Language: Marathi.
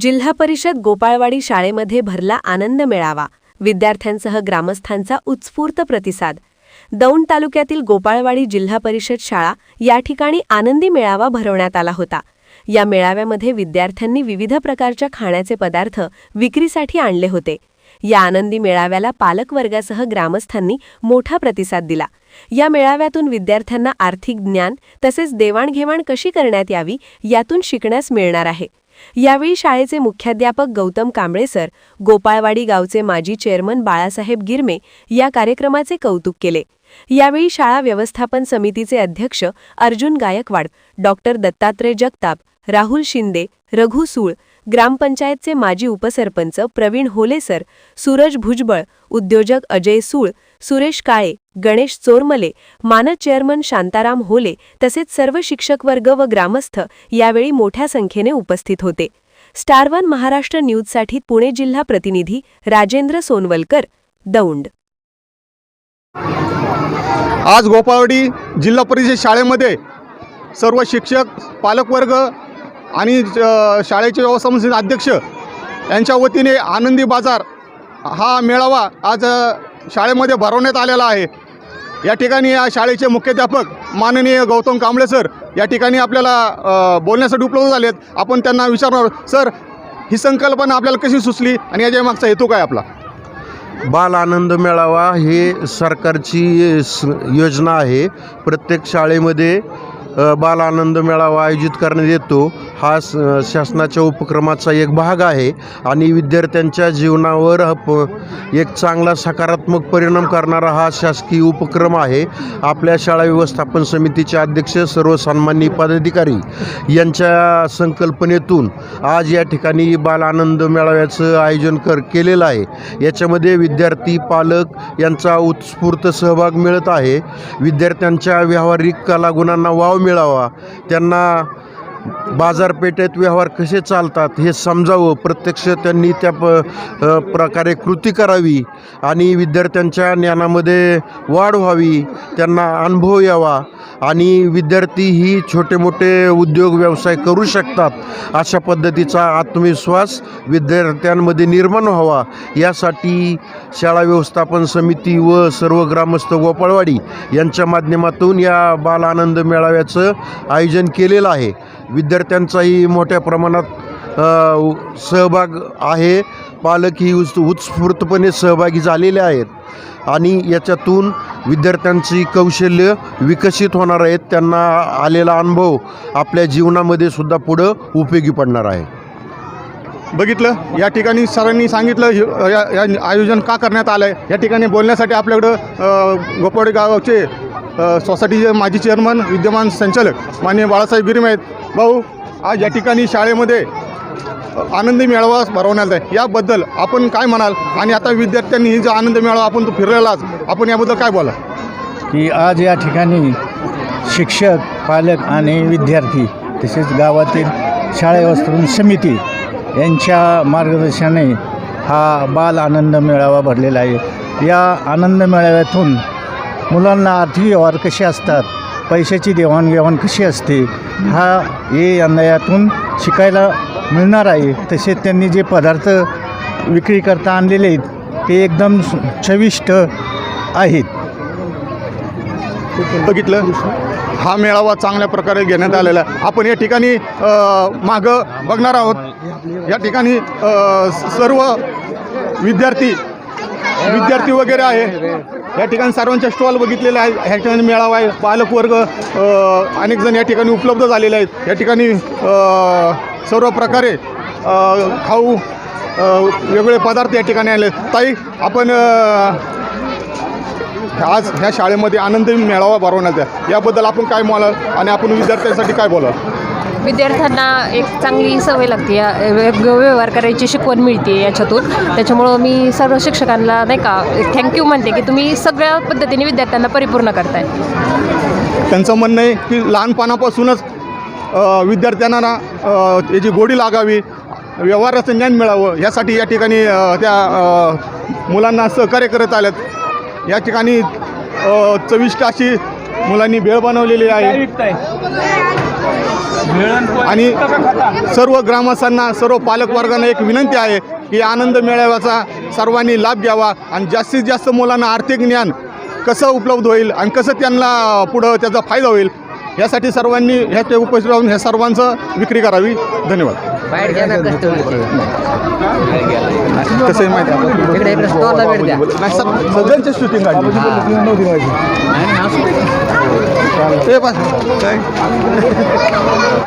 जिल्हा परिषद गोपाळवाडी शाळेमध्ये भरला आनंद मेळावा. विद्यार्थ्यांसह ग्रामस्थांचा उत्स्फूर्त प्रतिसाद. दौंड तालुक्यातील गोपाळवाडी जिल्हा परिषद शाळा या ठिकाणी आनंदी मेळावा भरवण्यात आला होता. या मेळाव्यामध्ये विद्यार्थ्यांनी विविध प्रकारच्या खाण्याचे पदार्थ विक्रीसाठी आणले होते. या आनंदी मेळाव्याला पालकवर्गासह ग्रामस्थांनी मोठा प्रतिसाद दिला. या मेळाव्यातून विद्यार्थ्यांना आर्थिक ज्ञान तसेच देवाणघेवाण कशी करण्यात यावी यातून शिकण्यास मिळणार आहे. यावेळी शाळेचे मुख्याध्यापक गौतम कांबळे सर, गोपाळवाडी गावचे माजी चेअरमन बाळासाहेब गिरमे या कार्यक्रमाचे कौतुक केले. यावेळी शाळा व्यवस्थापन समितीचे अध्यक्ष अर्जुन गायकवाड, डॉक्टर दत्तात्रय जगताप, राहुल शिंदे, रघु सूळ, ग्रामपंचायतचे माजी उपसरपंच प्रवीण होलेसर, सूरज भुजबळ, उद्योजक अजय सूळ, सुरेश काळे, गणेश चोरमले, मानद चेअरमन शांताराम होले तसेच सर्व शिक्षक वर्ग व ग्रामस्थ यावेळी मोठ्या संख्येने उपस्थित होते. स्टार वन महाराष्ट्र न्यूजसाठी पुणे जिल्हा प्रतिनिधी राजेंद्र सोनवलकर, दौंड. आज गोपाळवाडी जिल्हा परिषद शाळेमध्ये सर्व शिक्षक, पालकवर्ग आणि शाळेचे व्यवस्थापन समिती अध्यक्ष यांच्या वतीने आनंदी बाजार हा मेळावा आज शाळेमध्ये भरवण्यात आलेला आहे. या ठिकाणी या शाळेचे मुख्याध्यापक माननीय गौतम कांबळे सर या ठिकाणी आपल्याला बोलण्यासाठी उपलब्ध झालेत. आपण त्यांना विचारणार, सर ही संकल्पना आपल्याला कशी सुचली आणि याच्या मागचा हेतू काय आपला? बाल आनंद मेळावा हे सरकारची योजना आहे. प्रत्येक शाळेमध्ये बाल आनंद मेळावा आयोजित करण्यात येतो. हा शासनाच्या उपक्रमाचा एक भाग आहे आणि विद्यार्थ्यांच्या जीवनावर एक चांगला सकारात्मक परिणाम करणारा हा शासकीय उपक्रम आहे. आपल्या शाळा व्यवस्थापन समितीचे अध्यक्ष, सर्व सन्माननीय पदाधिकारी यांच्या संकल्पनेतून आज या ठिकाणी बाल आनंद मेळाव्याचं आयोजन केलेलं आहे. याच्यामध्ये विद्यार्थी, पालक यांचा उत्स्फूर्त सहभाग मिळत आहे. विद्यार्थ्यांच्या व्यावहारिक कलागुणांना वाव मिळावा, त्यांना बाजारपेठेत व्यवहार कसे चालतात हे समजावं, प्रत्यक्ष त्यांनी त्या प्रकारे कृती करावी आणि विद्यार्थ्यांच्या ज्ञानामध्ये वाढ व्हावी, त्यांना अनुभव यावा आणि विद्यार्थी ही छोटे मोठे उद्योग व्यवसाय करू शकतात अशा पद्धतीचा आत्मविश्वास विद्यार्थ्यांमध्ये निर्माण व्हावा, यासाठी शाळा व्यवस्थापन समिती व सर्व ग्रामस्थ गोपाळवाडी यांच्या माध्यमातून या बाल आनंद मेळाव्याचं आयोजन केलेलं आहे. विद्यार्थ्यांचाही मोठ्या प्रमाणात सहभाग आहे. पालकही उत्स्फूर्तपणे सहभागी झालेले आहेत आणि याच्यातून विद्यार्थ्यांची कौशल्य विकसित होणार आहेत. त्यांना आलेला अनुभव आपल्या जीवनामध्ये सुद्धा पुढं उपयोगी पडणार आहे. बघितलं, या ठिकाणी सरांनी सांगितलं या आयोजन का करण्यात आलं आहे. या ठिकाणी बोलण्यासाठी आपल्याकडं गोपाळवाडी गावचे सोसायटीचे माजी चेअरमन, विद्यमान संचालक माननीय बाळासाहेब गिरमे आहेत. भाऊ, आज या ठिकाणी शाळेमध्ये आनंदी मेळावा भरवण्यात आहे, याबद्दल आपण काय म्हणाल? आणि आता विद्यार्थ्यांनी ही जो आनंद मेळावा आपण तो फिरलेलाच, आपण याबद्दल काय बोला? की आज या ठिकाणी शिक्षक, पालक आणि विद्यार्थी तसेच गावातील शाळा व्यवस्थापन समिती यांच्या मार्गदर्शनाने हा बाल आनंद मेळावा भरलेला आहे. या आनंद मेळाव्यातून मुलांना आर्थिक व्यवहार कसे असतात, पैशाची देवाणघेवाण कशी असते, यंदा यातून शिकायला मिळणार आहे. तसेच त्यांनी जे पदार्थ विक्री करता आणलेले आहेत ते एकदम चविष्ट आहेत. बघितलं, हा मेळावा चांगल्या प्रकारे घेण्यात आलेला आहे. आपण या ठिकाणी मागं बघणार आहोत. या ठिकाणी सर्व विद्यार्थी वगैरे आहे. या ठिकाणी सर्वांच्या स्टॉल बघितलेले आहेत. ह्या ठिकाणी मेळावा आहे. पालकवर्ग अनेक जण या ठिकाणी उपलब्ध झालेले आहेत. या ठिकाणी सर्व प्रकारे खाऊ वेगवेगळे पदार्थ या ठिकाणी आले. ताई, आपण आज ह्या शाळेमध्ये आनंदी मेळावा भरवण्यात आहे, याबद्दल आपण काय बोलाल आणि आपण विद्यार्थ्यांसाठी काय बोलाल? विद्यार्थ्यांना एक चांगली सवय लागते, व्यवहार करायची शिकवण मिळते याच्यातून. त्याच्यामुळं मी सर्व शिक्षकांना नाही का थँक्यू म्हणते की तुम्ही सगळ्या पद्धतीने विद्यार्थ्यांना परिपूर्ण करताय. त्यांचं म्हणणं आहे की लहानपणापासूनच विद्यार्थ्यांना याची गोडी लागावी, व्यवहाराचं ज्ञान मिळावं, यासाठी या ठिकाणी त्या मुलांना सहकार्य करत आल्यात. या ठिकाणी चविष्ट अशी मुलांनी भेळ बनवलेली आहे. आणि सर्व ग्रामस्थांना सर्व पालकवर्गांना एक विनंती आहे की आनंद मेळाव्याचा सर्वांनी लाभ घ्यावा आणि जास्तीत जास्त मुलांना आर्थिक ज्ञान कसं उपलब्ध होईल आणि कसं त्यांना पुढं त्याचा फायदा होईल यासाठी सर्वांनी ह्याचे उपस्थित राहून ह्या सर्वांचं विक्री करावी. धन्यवाद. कसं आहे माहिती आहे सगळ्यांची शूटिंग काढली ते बस काय